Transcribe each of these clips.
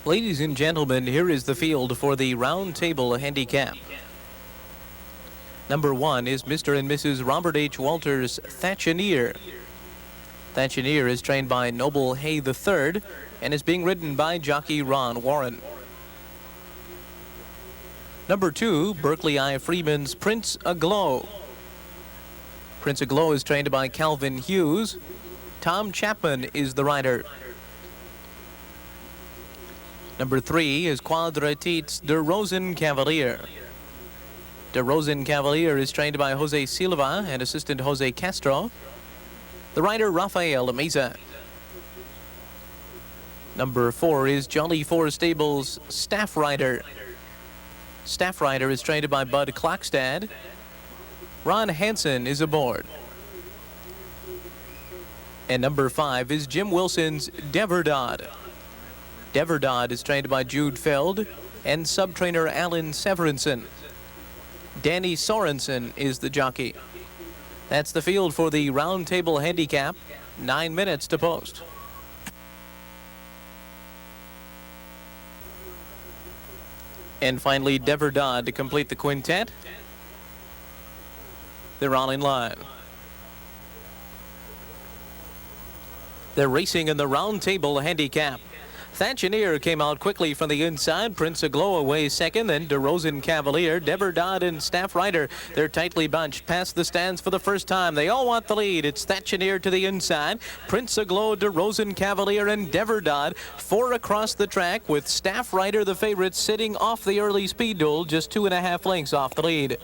Ladies and gentlemen, here is the field for the Round Table Handicap. Number 1 is Mr. and Mrs. Robert H. Walters' Thatcheneer. Thatcheneer is trained by Noble Hay III and is being ridden by jockey Ron Warren. Number 2, Berkeley I. Freeman's Prince Aglow. Prince Aglow is trained by Calvin Hughes. Tom Chapman is the rider. Number 3 is Quadratit's De Rosen Cavalier. De Rosen Cavalier is trained by Jose Silva and assistant Jose Castro. The rider Rafael Meza. Number 4 is Jolly 4 Stables' Staff Rider. Staff Rider is trained by Bud Klokstad. Ron Hansen is aboard. And number 5 is Jim Wilson's Deverdod. Deverdod is trained by Jude Feld and sub-trainer Alan Severinsen. Danny Sorensen is the jockey. That's the field for the Round Table Handicap. 9 minutes to post. And finally, Deverdod to complete the quintet. They're all in line. They're racing in the Round Table Handicap. Thatcheneer came out quickly from the inside. Prince Aglow away second. Then De Rosen Cavalier, Deverdod, and Staff Rider. They're tightly bunched past the stands for the first time. They all want the lead. It's Thatcheneer to the inside. Prince Aglow, De Rosen Cavalier, and Deverdod. 4 across the track with Staff Rider, the favorite, sitting off the early speed duel, just 2.5 lengths off the lead.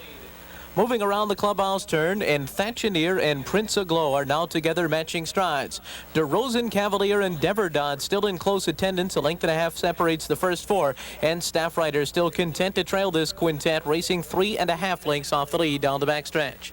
Moving around the clubhouse turn, and Thatcheneer and Prince Aglow are now together matching strides. De Rosen Cavalier and Deverdod still in close attendance. 1.5 lengths separates the first 4, and Staff Rider still content to trail this quintet, racing 3.5 lengths off the lead down the backstretch.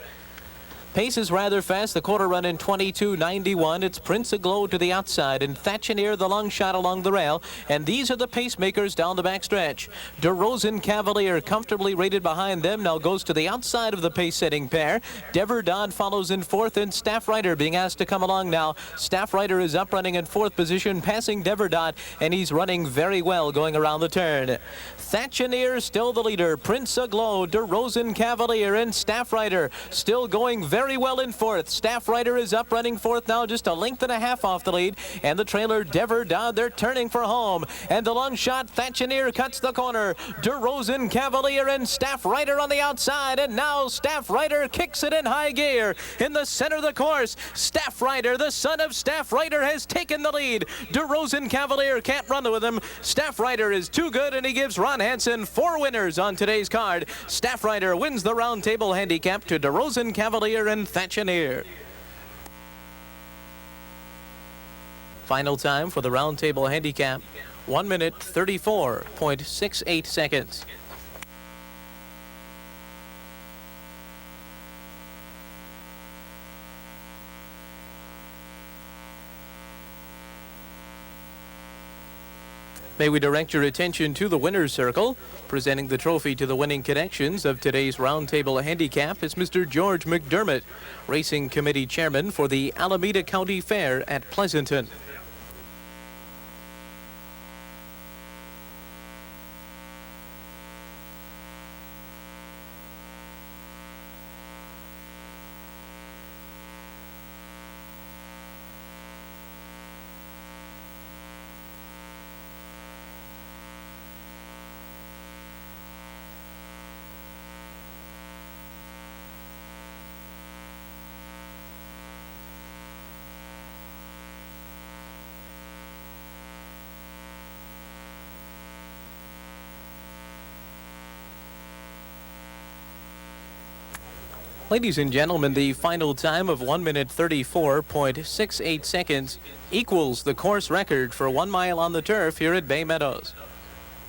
Pace is rather fast. The quarter run in 22.91. It's Prince Aglow to the outside and Thatcheneer the long shot along the rail. And these are the pacemakers down the backstretch. De Rosen Cavalier comfortably rated behind them. Now goes to the outside of the pace-setting pair. Deverdod follows in 4th, and Staff Rider being asked to come along now. Staff Rider is up running in 4th position, passing Deverdod, and he's running very well going around the turn. Thatcheneer still the leader. Prince Aglow, De Rosen Cavalier, and Staff Rider still going very well in 4th. Staff Rider is up running 4th now, just 1.5 lengths off the lead. And the trailer Deverdod, they're turning for home. And the long shot, Thatcheneer cuts the corner. De Rosen Cavalier and Staff Rider on the outside. And now Staff Rider kicks it in high gear. In the center of the course, Staff Rider, the son of Staff Rider, has taken the lead. De Rosen Cavalier can't run with him. Staff Rider is too good, and he gives Ron Hansen 4 winners on today's card. Staff Rider wins the Round Table Handicap to De Rosen Cavalier and Thatcheneer. Final time for the Round Table Handicap, 1 minute 34.68 seconds. May we direct your attention to the winner's circle. Presenting the trophy to the winning connections of today's Round Table Handicap is Mr. George McDermott, Racing Committee Chairman for the Alameda County Fair at Pleasanton. Ladies and gentlemen, the final time of 1 minute 34.68 seconds equals the course record for 1 mile on the turf here at Bay Meadows.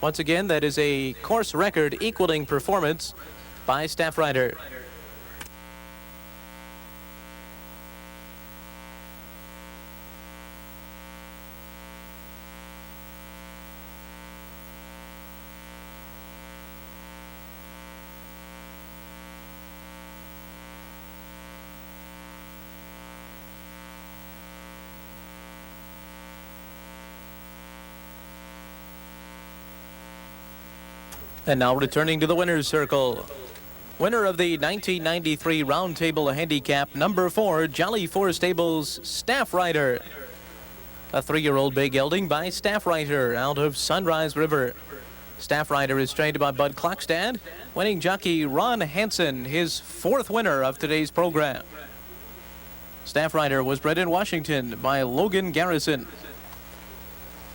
Once again, that is a course record equaling performance by Staff Rider. And now returning to the winner's circle. Winner of the 1993 Round Table Handicap, number 4, Jolly 4 Stables Staff Rider. A 3-year-old bay gelding by Staff Rider out of Sunrise River. Staff Rider is trained by Bud Klokstad. Winning jockey Ron Hansen, his 4th winner of today's program. Staff Rider was bred in Washington by Logan Garrison.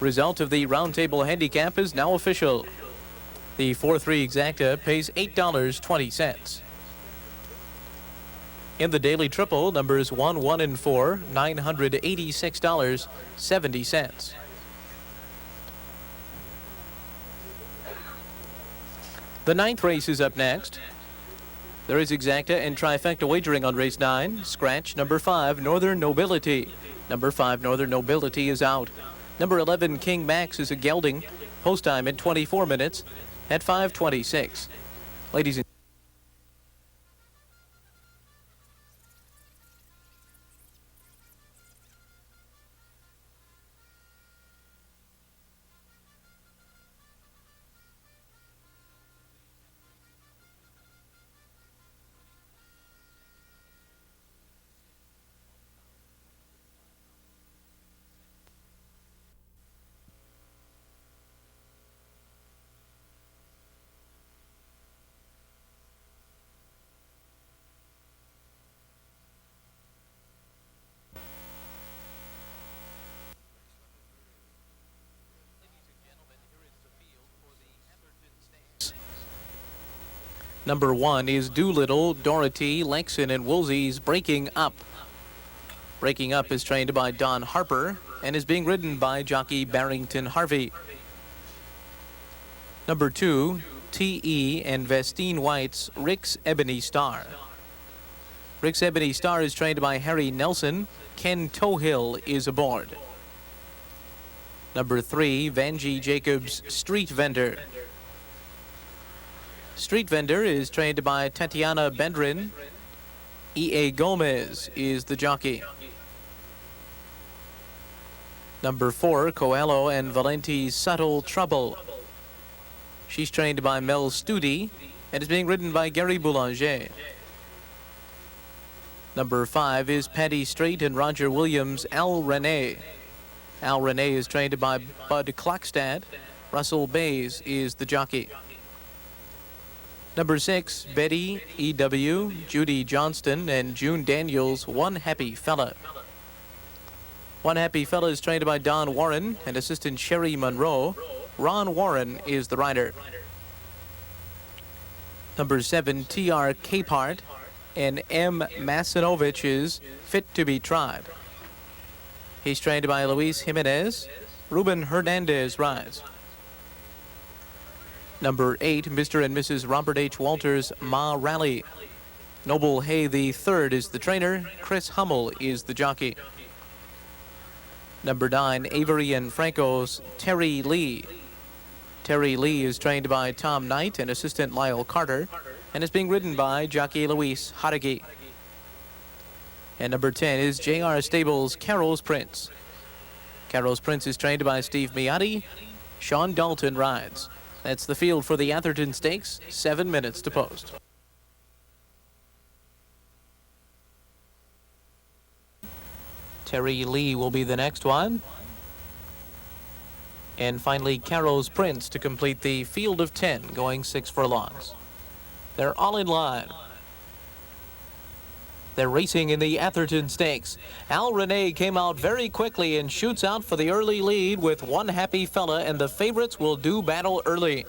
Result of the Round Table Handicap is now official. The 4-3 exacta pays $8.20. In the daily triple, numbers 1, 1, and 4, $986.70. The 9th race is up next. There is exacta and trifecta wagering on race 9. Scratch number 5, Northern Nobility. Number 5, Northern Nobility is out. Number 11, King Max is a gelding. Post time in 24 minutes at 5:26. Ladies and number 1 is Doolittle, Dorothy, Lexon, and Woolsey's Breaking Up. Breaking Up is trained by Don Harper and is being ridden by jockey Barrington Harvey. Number 2, T.E. and Vestine White's Rick's Ebony Star. Rick's Ebony Star is trained by Harry Nelson. Ken Tohill is aboard. Number 3, Vanjie Jacobs' Street Vendor. Street Vendor is trained by Tatiana Bendrin. E.A. Gomez is the jockey. Number 4, Coelho and Valenti's Subtle Trouble. She's trained by Mel Studi and is being ridden by Gary Boulanger. Number 5 is Paddy Strait and Roger Williams' Al Renee. Al Renee is trained by Bud Klokstad. Russell Baze is the jockey. Number 6, Betty, E.W., Judy Johnston, and June Daniels' One Happy Fella. One Happy Fella is trained by Don Warren and assistant Sherry Monroe. Ron Warren is the rider. Number 7, T.R. Capehart and M. Masinovich is Fit to be Tried. He's trained by Luis Jimenez. Ruben Hernandez rides. Number 8, Mr. and Mrs. Robert H. Walters' Ma Rally. Noble Hay III is the trainer. Chris Hummel is the jockey. Number 9, Avery and Franco's Terry Lee. Terry Lee is trained by Tom Knight and assistant Lyle Carter and is being ridden by jockey Luis Hadagi. And number 10 is J.R. Stables' Carol's Prince. Carol's Prince is trained by Steve Miotti. Sean Dalton rides. That's the field for the Atherton Stakes, 7 minutes to post. Terry Lee will be the next one. And finally, Carol's Prince to complete the field of 10, going 6 furlongs. They're all in line. They're racing in the Atherton Stakes. Al Renee came out very quickly and shoots out for the early lead with One Happy Fella, and the favorites will do battle early.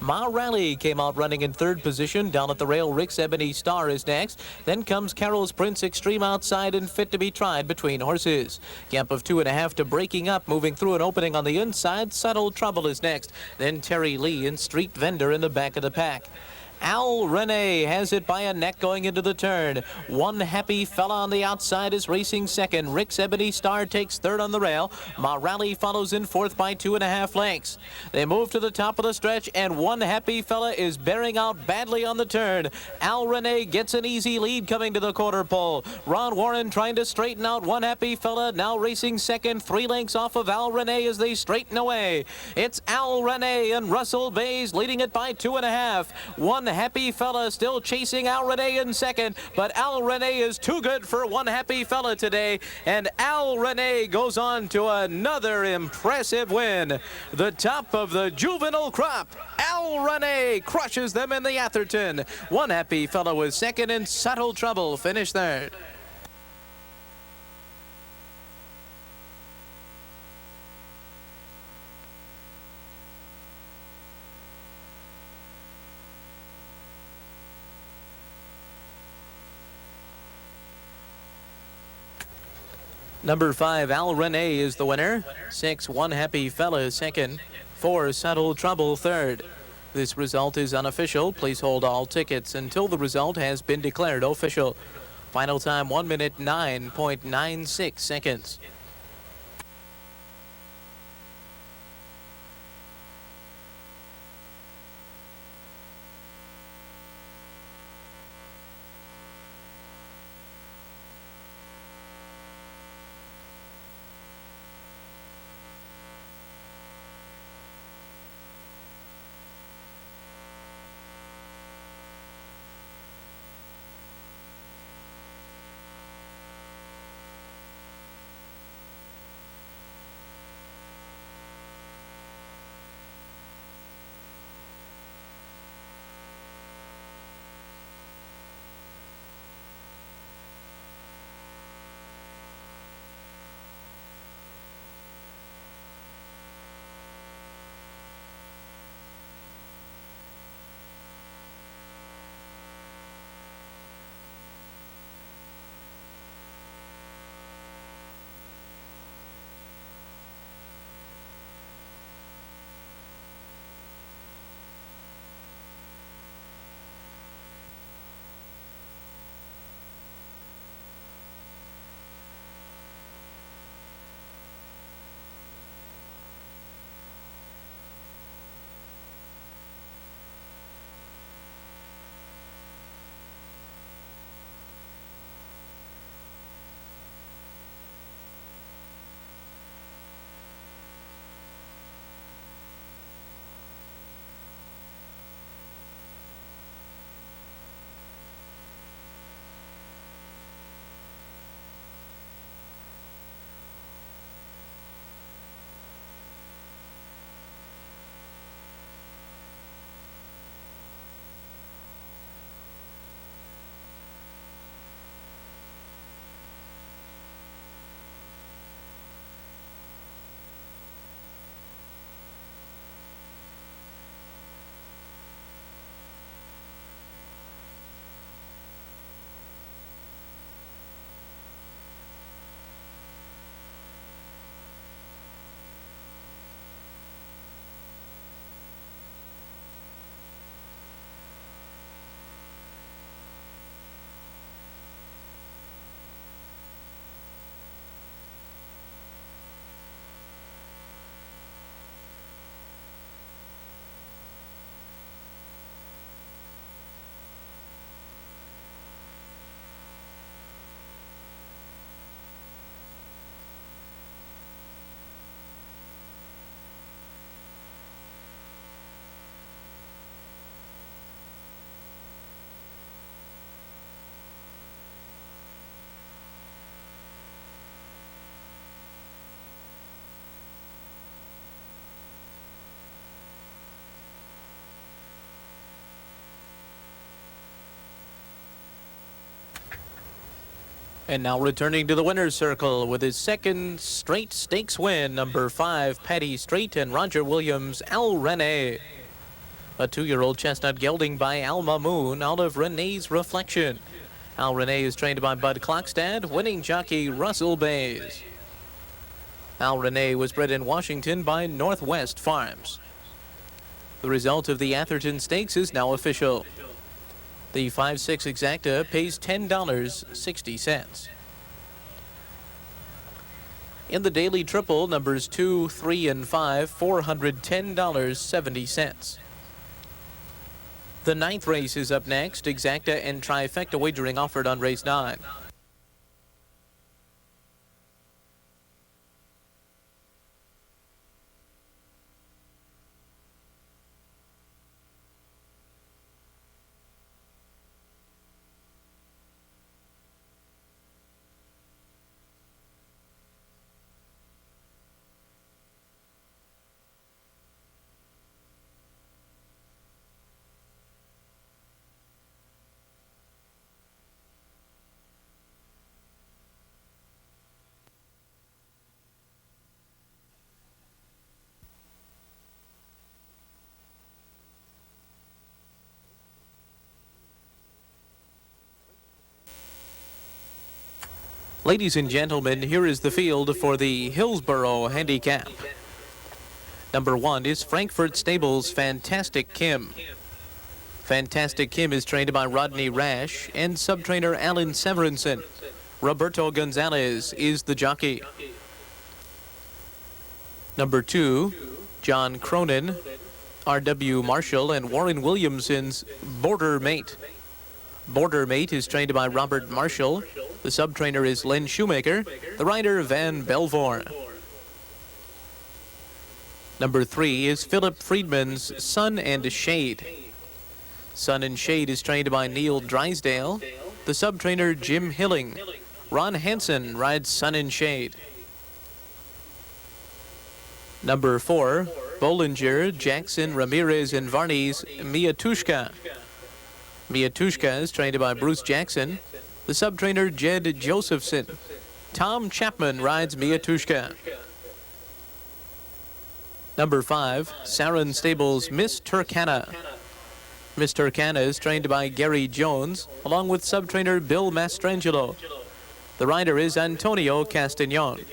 Ma Rally came out running in 3rd position. Down at the rail, Rick's Ebony Star is next. Then comes Carol's Prince extreme outside and Fit to be Tried between horses. Gap of 2.5 to Breaking Up, moving through an opening on the inside. Subtle Trouble is next. Then Terry Lee and Street Vendor in the back of the pack. Al Renee has it by a neck going into the turn. One Happy Fella on the outside is racing second. Rick's Ebony Star takes third on the rail. Morale follows in fourth by 2.5 lengths. They move to the top of the stretch, and One Happy Fella is bearing out badly on the turn. Al Renee gets an easy lead coming to the quarter pole. Ron Warren trying to straighten out One Happy Fella, now racing second, 3 lengths off of Al Renee as they straighten away. It's Al Renee and Russell Baze leading it by 2.5. One Happy Fella still chasing Al Renee in second, but Al Renee is too good for One Happy Fella today, and Al Renee goes on to another impressive win. The top of the juvenile crop. Al Renee crushes them in the Atherton. One Happy Fella was second, and Subtle Trouble finished third. Number 5, Al Renee is the winner. 6, One Happy Fella is second. 4, Subtle Trouble third. This result is unofficial. Please hold all tickets until the result has been declared official. Final time 1 minute 9.96 seconds. And now returning to the winner's circle with his second straight stakes win, number 5, Patty Straight and Roger Williams, Al Renee. A 2-year-old chestnut gelding by Alma Moon out of Renee's Reflection. Al Renee is trained by Bud Klokstad, winning jockey Russell Baze. Al Renee was bred in Washington by Northwest Farms. The result of the Atherton Stakes is now official. The 5-6 exacta pays $10.60. In the daily triple, numbers 2, 3, and 5, $410.70. The 9th race is up next. Exacta and trifecta wagering offered on race 9. Ladies and gentlemen, here is the field for the Hillsborough Handicap. Number 1 is Frankfurt Stables' Fantastic Kim. Fantastic Kim is trained by Rodney Rash and sub-trainer Alan Severinson. Roberto Gonzalez is the jockey. Number 2, John Cronin, R.W. Marshall, and Warren Williamson's Border Mate. Border Mate is trained by Robert Marshall. The sub-trainer is Len Shoemaker. The rider, Van Belvoir. Number 3 is Philip Friedman's Sun and Shade. Sun and Shade is trained by Neil Drysdale. The sub-trainer, Jim Hilling. Ron Hansen rides Sun and Shade. Number 4, Boulanger, Jackson, Ramirez, and Varney's Miatushka. Miatushka is trained by Bruce Jackson. The sub-trainer, Jed Josephson. Tom Chapman rides Miatushka. Number 5, Sarin Stables' Miss Turkana. Miss Turkana is trained by Gary Jones, along with sub-trainer Bill Mastrangelo. The rider is Antonio Castanon.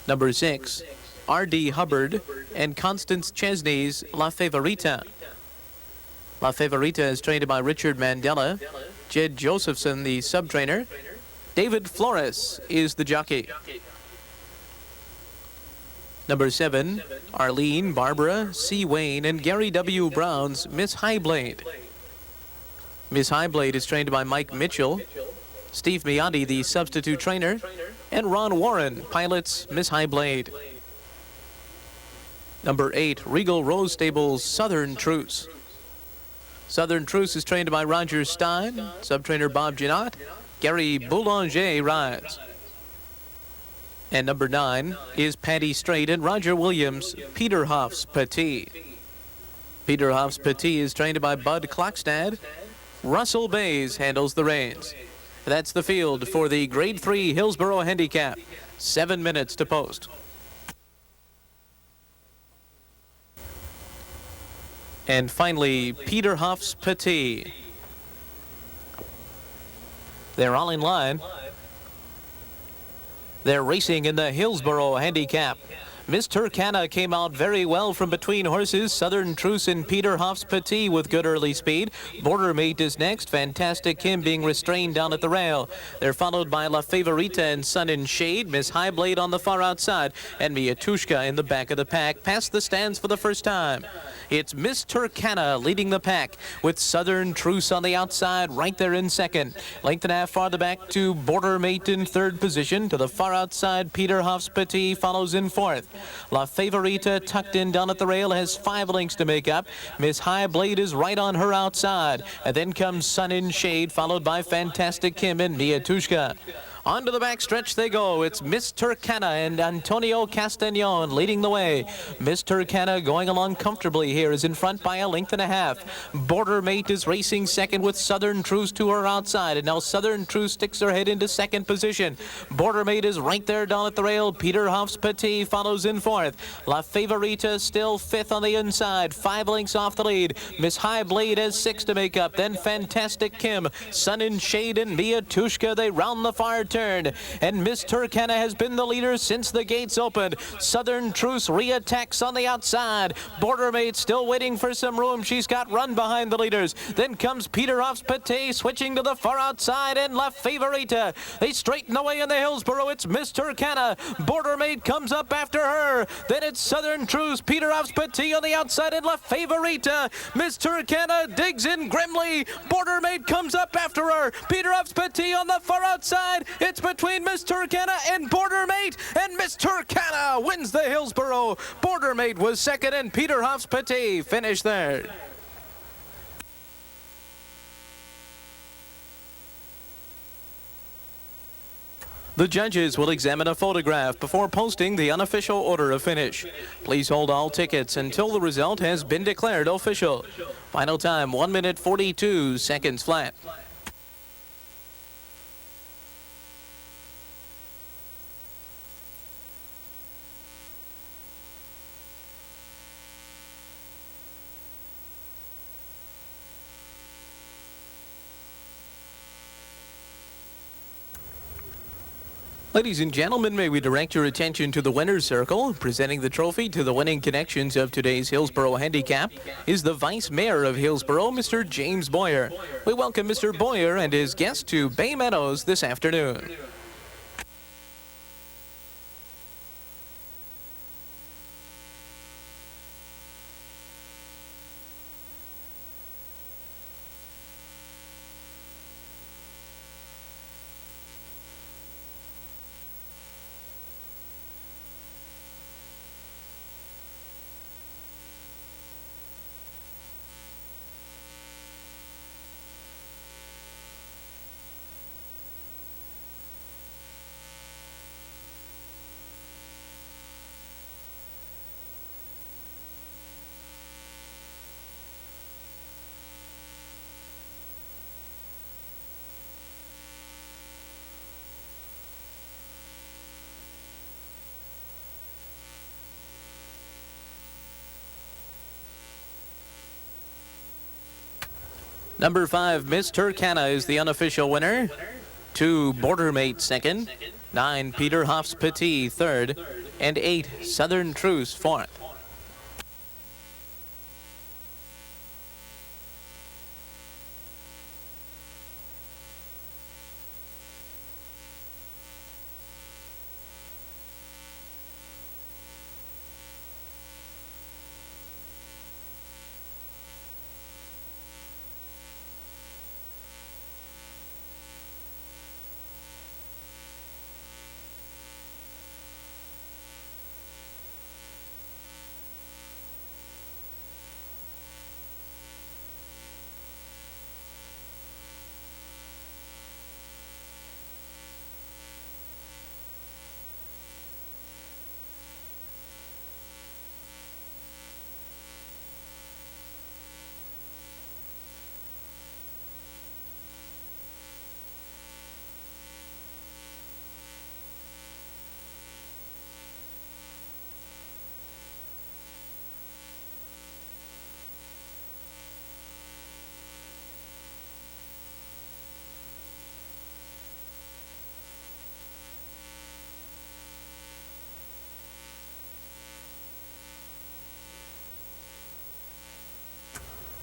Number 6, R.D. Hubbard and Constance Chesney's La Favorita. La Favorita is trained by Richard Mandela. Jed Josephson, the sub-trainer. David Flores is the jockey. Number 7, Arlene, Barbara, C. Wayne, and Gary W. Brown's Miss Highblade. Miss Highblade is trained by Mike Mitchell. Steve Miotti, the substitute trainer. And Ron Warren pilots Miss Highblade. Number 8, Regal Rose Stables' Southern Truce. Southern Truce is trained by Roger Stein, sub-trainer Bob Janot. Gary Boulanger rides. And number 9 is Patty Strait and Roger Williams' Peterhoff's Petit. Peterhoff's Petit is trained by Bud Klokstad. Russell Baze handles the reins. That's the field for the Grade 3 Hillsborough Handicap. 7 minutes to post. And finally, Peterhoff's Petit. They're all in line. They're racing in the Hillsborough Handicap. Miss Turkana came out very well from between horses. Southern Truce and Peterhoff's Petit with good early speed. Border Mate is next. Fantastic Kim being restrained down at the rail. They're followed by La Favorita and Sun and Shade. Miss Highblade on the far outside. And Miatushka in the back of the pack. Past the stands for the first time. It's Miss Turkana leading the pack with Southern Truce on the outside right there in second. Length and a half farther back to Border Mate in third position. To the far outside, Peterhoff's Petit follows in fourth. La Favorita tucked in down at the rail has 5 lengths to make up. Miss Highblade is right on her outside. And then comes Sun in Shade, followed by Fantastic Kim and Miatushka. Onto the backstretch they go. It's Miss Turkana and Antonio Castanon leading the way. Miss Turkana going along comfortably here is in front by a length and a half. Border Mate is racing second with Southern Truce to her outside. And now Southern Truce sticks her head into second position. Border Mate is right there down at the rail. Peterhoff's Petit follows in fourth. La Favorita still fifth on the inside. 5 lengths off the lead. Miss Highblade has 6 to make up. Then Fantastic Kim, Sun and Shade, and Miatushka. They round the far turn, and Miss Turkana has been the leader since the gates opened. Southern Truce reattacks on the outside. Bordermaid still waiting for some room. She's got run behind the leaders. Then comes Peter Hoff's Pate switching to the far outside, and La Favorita. They straighten away in the Hillsborough. It's Miss Turkana. Bordermaid comes up after her. Then it's Southern Truce. Peter Hoff's Pate on the outside, and La Favorita. Miss Turkana digs in grimly. Bordermaid comes up after her. Peter Hoff's Pate on the far outside. It's between Miss Turkana and Bordermaid, and Miss Turkana wins the Hillsborough. Bordermaid was second, and Peter Hoff's Pate finished third. The judges will examine a photograph before posting the unofficial order of finish. Please hold all tickets until the result has been declared official. Final time, 1 minute 42 seconds flat. Ladies and gentlemen, may we direct your attention to the winner's circle. Presenting the trophy to the winning connections of today's Hillsborough Handicap is the Vice Mayor of Hillsborough, Mr. James Boyer. We welcome Mr. Boyer and his guest to Bay Meadows this afternoon. Number 5, Miss Turkana is the unofficial winner. 2, Bordermate second. 9, Peter Hoff's Pate third. And 8, Southern Truce fourth.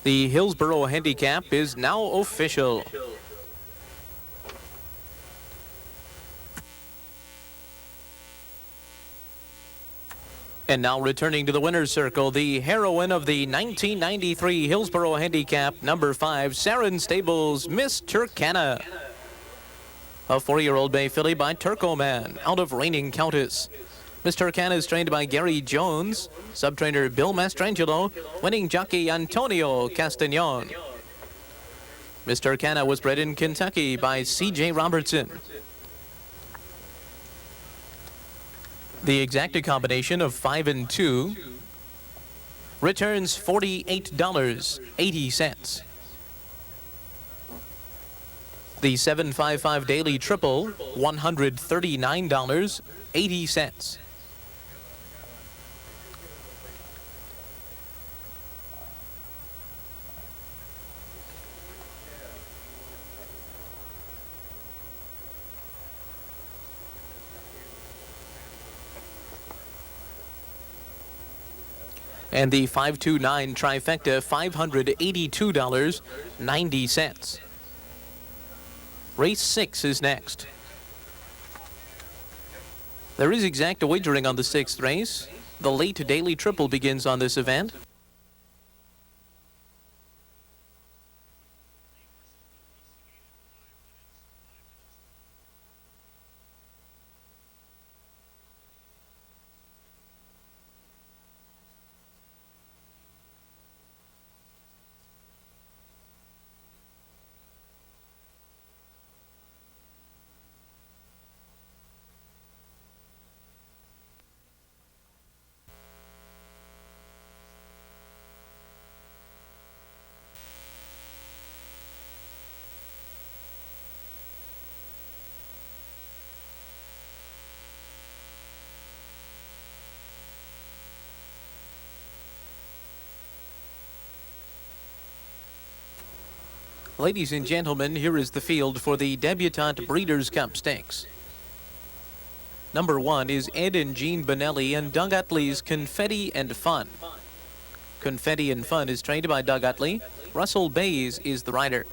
The Hillsborough Handicap is now official. And now returning to the winner's circle, the heroine of the 1993 Hillsborough Handicap, number 5, Sarin Stables, Miss Turkana. A 4-year-old bay filly by Turkoman, out of Reigning Countess. Miss Turkana is trained by Gary Jones, sub-trainer Bill Mastrangelo, winning jockey Antonio Castanon. Miss Turkana was bred in Kentucky by C.J. Robertson. The exacta combination of 5 and 2 returns $48.80. The 755 daily triple, $139.80. And the 529 trifecta, $582.90. Race 6 is next. There is exact wagering on the 6th race. The late daily triple begins on this event. Ladies and gentlemen, here is the field for the Debutante Breeders Cup Stakes. Number 1 is Ed and Jean Bonelli and Doug Utley's Confetti and Fun. Confetti and Fun is trained by Doug Utley. Russell Baze is the rider.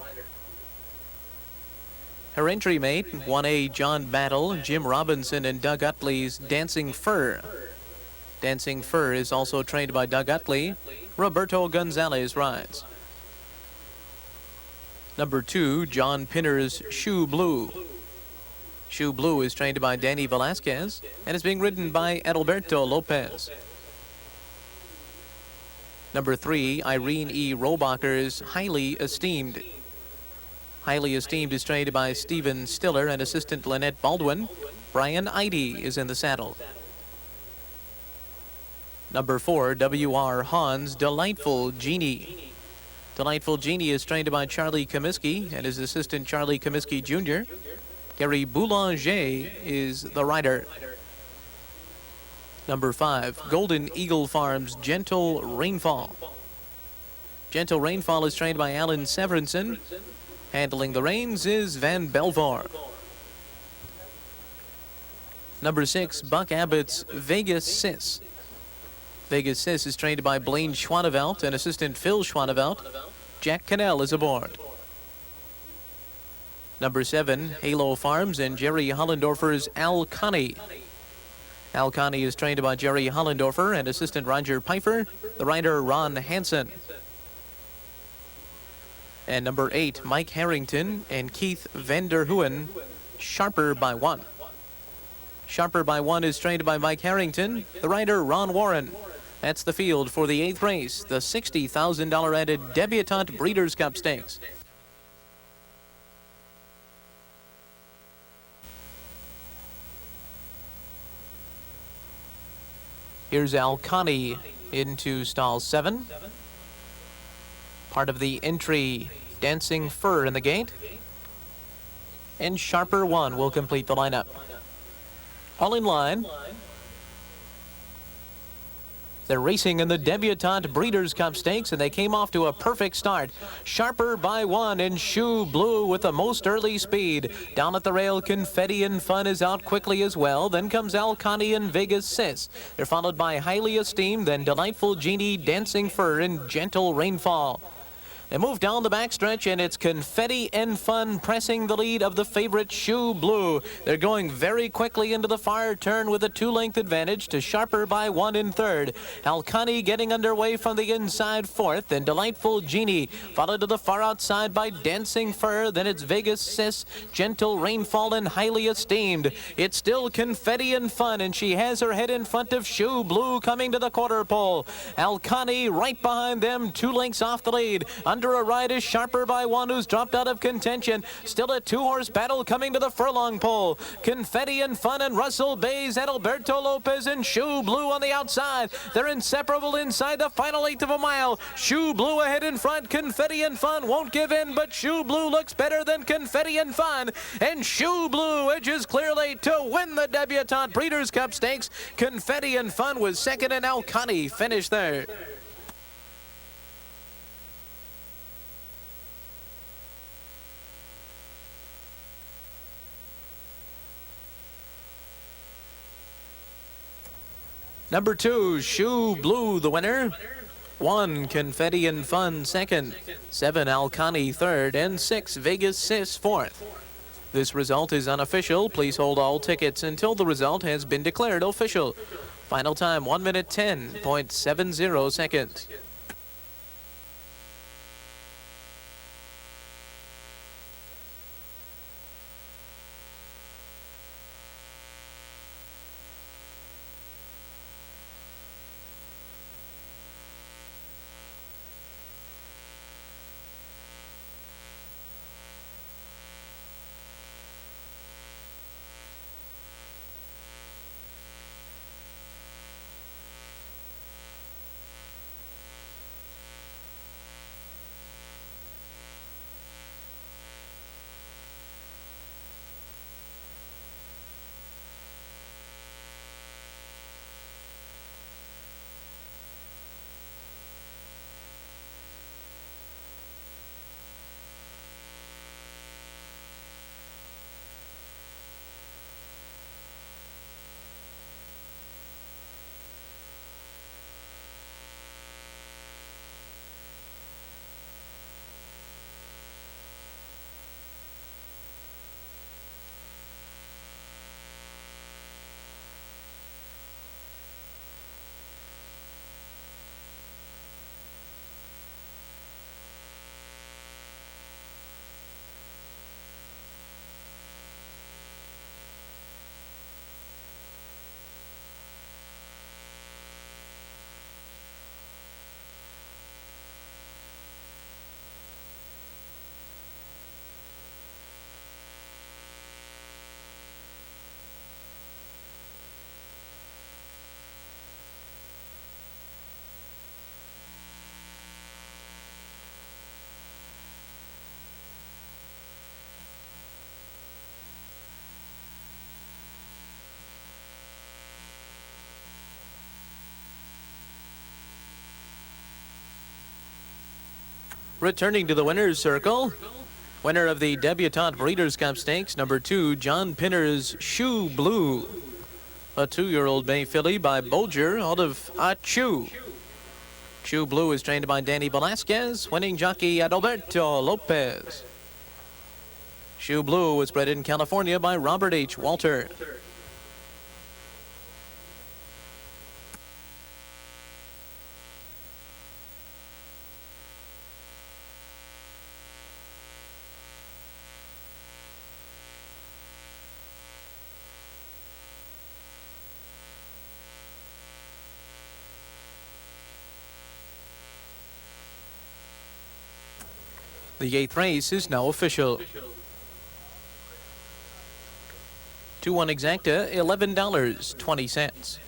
Her entry mate, 1A John Battle, Jim Robinson, and Doug Utley's Dancing Fur. Dancing Fur is also trained by Doug Utley. Roberto Gonzalez rides. Number 2, John Pinner's Choobloo. Choobloo is trained by Danny Velasquez and is being ridden by Adalberto Lopez. Number 3, Irene E. Robacher's Highly Esteemed. Highly Esteemed is trained by Stephen Stiller and assistant Lynette Baldwin. Brian Eide is in the saddle. Number 4, W.R. Hahn's Delightful Genie. Delightful Genie is trained by Charlie Comiskey and his assistant Charlie Comiskey Jr. Gary Boulanger is the rider. Number 5, Golden Eagle Farms Gentle Rainfall. Gentle Rainfall is trained by Alan Severinsen. Handling the reins is Van Belvoir. Number 6, Buck Abbott's Vegas Sis. Vegas Sis is trained by Blaine Schwanevelt and assistant Phil Schwanevelt. Jack Cannell is aboard. Number 7, Halo Farms and Jerry Hollendorfer's Al Connie. Al Connie is trained by Jerry Hollendorfer and assistant Roger Pfeiffer. The rider Ron Hansen. And number 8, Mike Harrington and Keith Vanderhooen, Sharper by One. Sharper by One is trained by Mike Harrington. The rider Ron Warren. That's the field for the 8th race, the $60,000 added Debutante Breeders' Cup Stakes. Here's Al Connie into stall 7. Part of the entry, Dancing Fur in the gate. And Sharper 1 will complete the lineup. All in line. They're racing in the Debutante Breeders' Cup Stakes, and they came off to a perfect start. Sharper by One and Choobloo with the most early speed. Down at the rail, Confetti and Fun is out quickly as well. Then comes Al Connie and Vegas Sis. They're followed by Highly Esteemed, then Delightful Genie, Dancing Fur, and Gentle Rainfall. They move down the backstretch, and it's Confetti and Fun pressing the lead of the favorite Choobloo. They're going very quickly into the far turn with a 2-length advantage to Sharper by One in third. Al Connie getting underway from the inside fourth, then Delightful Genie, followed to the far outside by Dancing Fur. Then it's Vegas Sis, Gentle Rainfall, and Highly Esteemed. It's still Confetti and Fun, and she has her head in front of Choobloo coming to the quarter pole. Al Connie right behind them, 2 lengths off the lead. Under a ride is Sharper by One, who's dropped out of contention. Still a 2-horse battle coming to the furlong pole. Confetti and Fun and Russell Baze, Adalberto Lopez, and Choobloo on the outside. They're inseparable inside the final 1/8 of a mile. Choobloo ahead in front. Confetti and Fun won't give in, but Choobloo looks better than Confetti and Fun. And Choobloo edges clearly to win the Debutante Breeders' Cup Stakes. Confetti and Fun was second, and Al Connie finished third. Number 2, Choobloo, the winner. 1, Confetti and Fun, second. 7, Alcani, third. And 6, Vegas Sis, fourth. This result is unofficial. Please hold all tickets until the result has been declared official. Final time, 1 minute 10.70 seconds. Returning to the winner's circle, winner of the Debutante Breeders Cup Stakes, number 2, John Pinner's Choobloo, a 2-year-old bay filly by Boulanger out of Choobloo. Choobloo is trained by Danny Velasquez, winning jockey Adalberto Lopez. Choobloo was bred in California by Robert H. Walter. The 8th race is now official. 2-1 exacta, $11.20.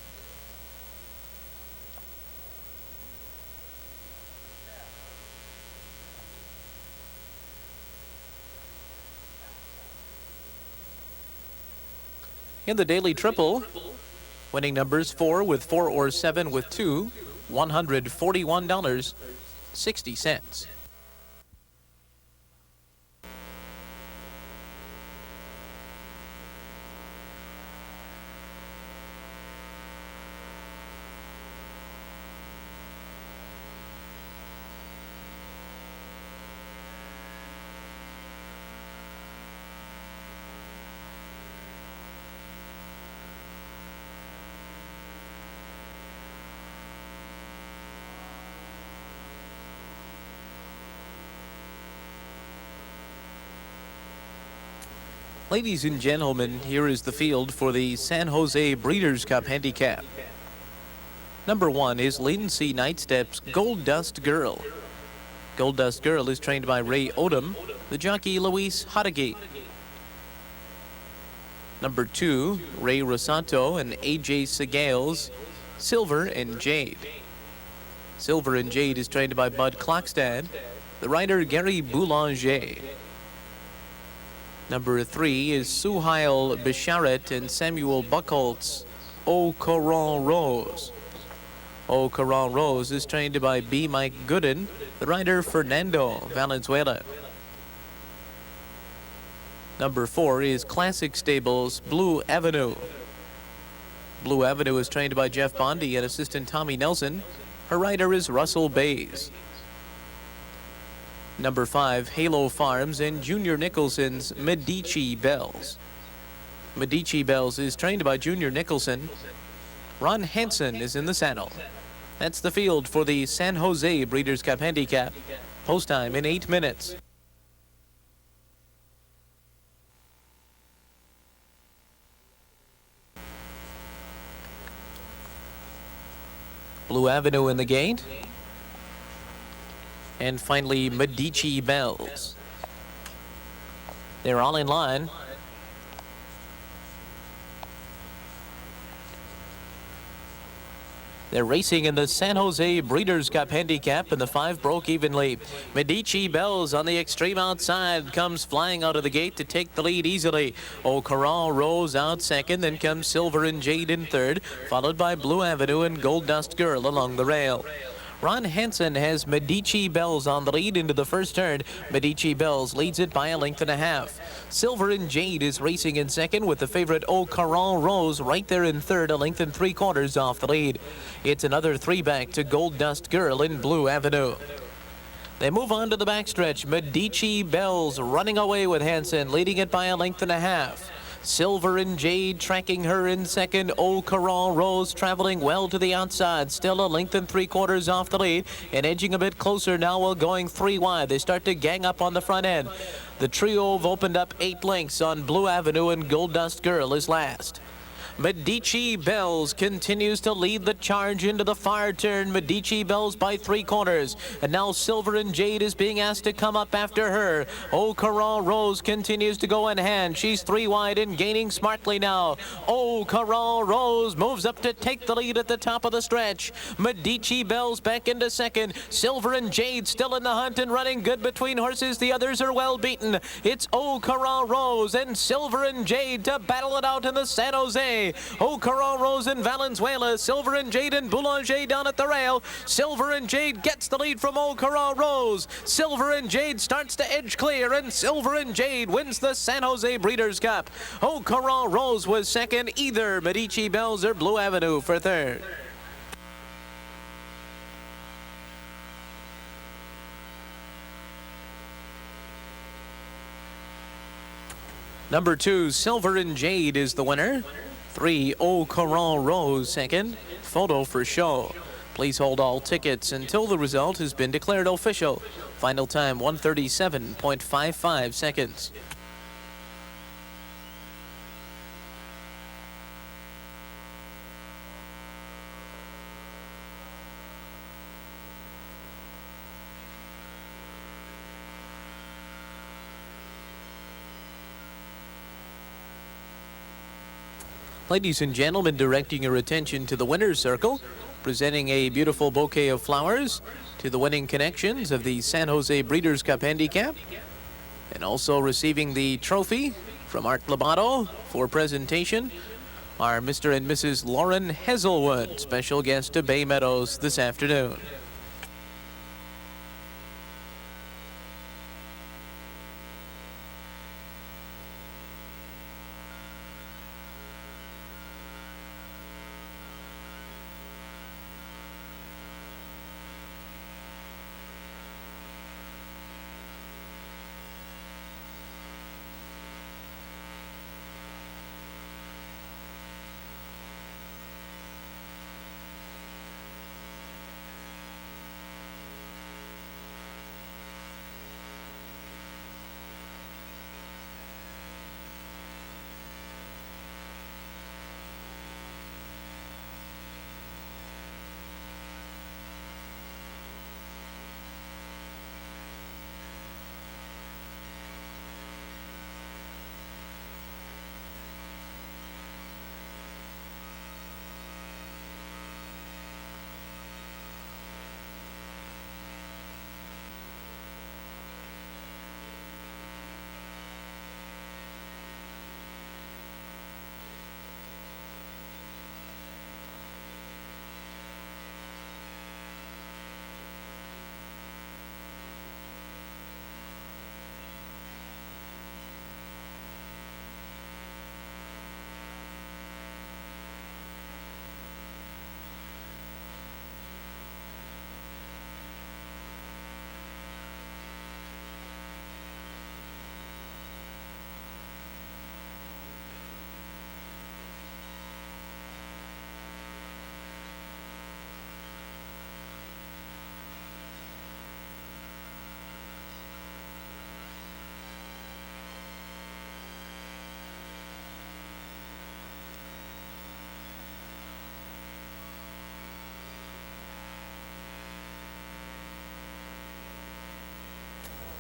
In the daily triple, winning numbers 4 with 4 or 7 with 2, $141.60. Ladies and gentlemen, here is the field for the San Jose Breeders' Cup Handicap. Number 1 is Latency Nightstep's Gold Dust Girl. Gold Dust Girl is trained by Ray Odom, the jockey Luis Hottegate. Number 2, Ray Rosato and AJ Segales, Silver and Jade. Silver and Jade is trained by Bud Klokstad, the rider Gary Boulanger. Number 3 is Suhail Bisharet and Samuel Buchholz, Au Courant Rose. Au Courant Rose is trained by B. Mike Gooden, the rider Fernando Valenzuela. Number 4 is Classic Stables Blue Avenue. Blue Avenue is trained by Jeff Bondy and assistant Tommy Nelson. Her rider is Russell Baze. Number 5, Halo Farms and Junior Nicholson's Medici Bells. Medici Bells is trained by Junior Nicholson. Ron Hansen is in the saddle. That's the field for the San Jose Breeders' Cup Handicap. Post time in 8 minutes. Blue Avenue in the gate. And finally, Medici Bells. They're all in line. They're racing in the San Jose Breeders' Cup Handicap, and the 5 broke evenly. Medici Bells on the extreme outside comes flying out of the gate to take the lead easily. O'Carroll Rose out second, then comes Silver and Jade in third, followed by Blue Avenue and Gold Dust Girl along the rail. Ron Hansen has Medici Bells on the lead into the first turn. Medici Bells leads it by a length and a half. Silver and Jade is racing in second with the favorite O'Carroll Rose right there in third, a length and 3/4 off the lead. It's another 3 back to Gold Dust Girl in Blue Avenue. They move on to the backstretch. Medici Bells running away with Hansen, leading it by a length and a half. Silver and Jade tracking her in second. O'Carroll Rose traveling well to the outside. Still a length and 3/4 off the lead and edging a bit closer now while going 3 wide. They start to gang up on the front end. The trio have opened up 8 lengths on Blue Avenue, and Gold Dust Girl is last. Medici Bells continues to lead the charge into the far turn. Medici Bells by 3/4. And now Silver and Jade is being asked to come up after her. O'Carroll Rose continues to go in hand. She's 3 wide and gaining smartly now. O'Carroll Rose moves up to take the lead at the top of the stretch. Medici Bells back into second. Silver and Jade still in the hunt and running good between horses. The others are well beaten. It's O'Carroll Rose and Silver and Jade to battle it out in the San Jose. O'Carroll Rose and Valenzuela. Silver and Jade and Boulanger down at the rail. Silver and Jade gets the lead from O'Carroll Rose. Silver and Jade starts to edge clear, and Silver and Jade wins the San Jose Breeders' Cup. O'Carroll Rose was second. Either Medici Bells or Blue Avenue for third. Number 2, Silver and Jade is the winner. 3, O'Carroll Rose second. Photo for show. Please hold all tickets until the result has been declared official. Final time 1:37.55 seconds. Ladies and gentlemen, directing your attention to the winner's circle, presenting a beautiful bouquet of flowers to the winning connections of the San Jose Breeders' Cup Handicap, and also receiving the trophy from Art Labato for presentation are Mr. and Mrs. Lauren Heselwood, special guest to Bay Meadows this afternoon.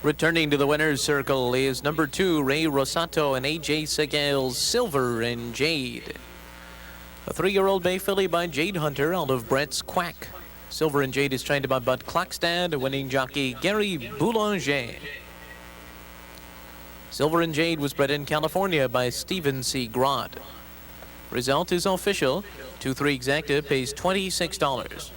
Returning to the winner's circle is number 2, Ray Rosato and A.J. Segal's Silver and Jade. A 3-year-old bay filly by Jade Hunter out of Brett's Quack. Silver and Jade is trained by Bud Klokstad, winning jockey Gary Boulanger. Silver and Jade was bred in California by Stephen C. Grodd. Result is official. 2-3 exacta pays $26.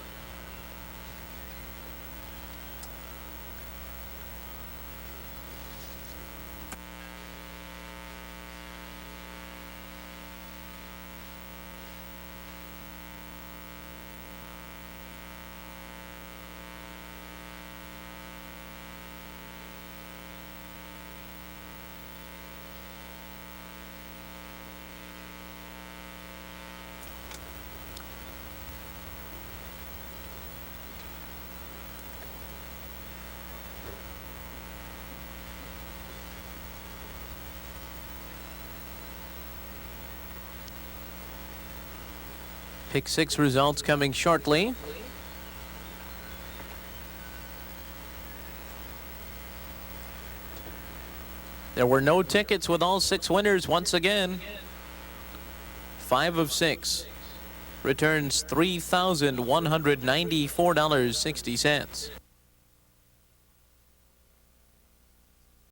Pick 6 results coming shortly. There were no tickets with all 6 winners once again. 5 of 6 returns $3,194.60.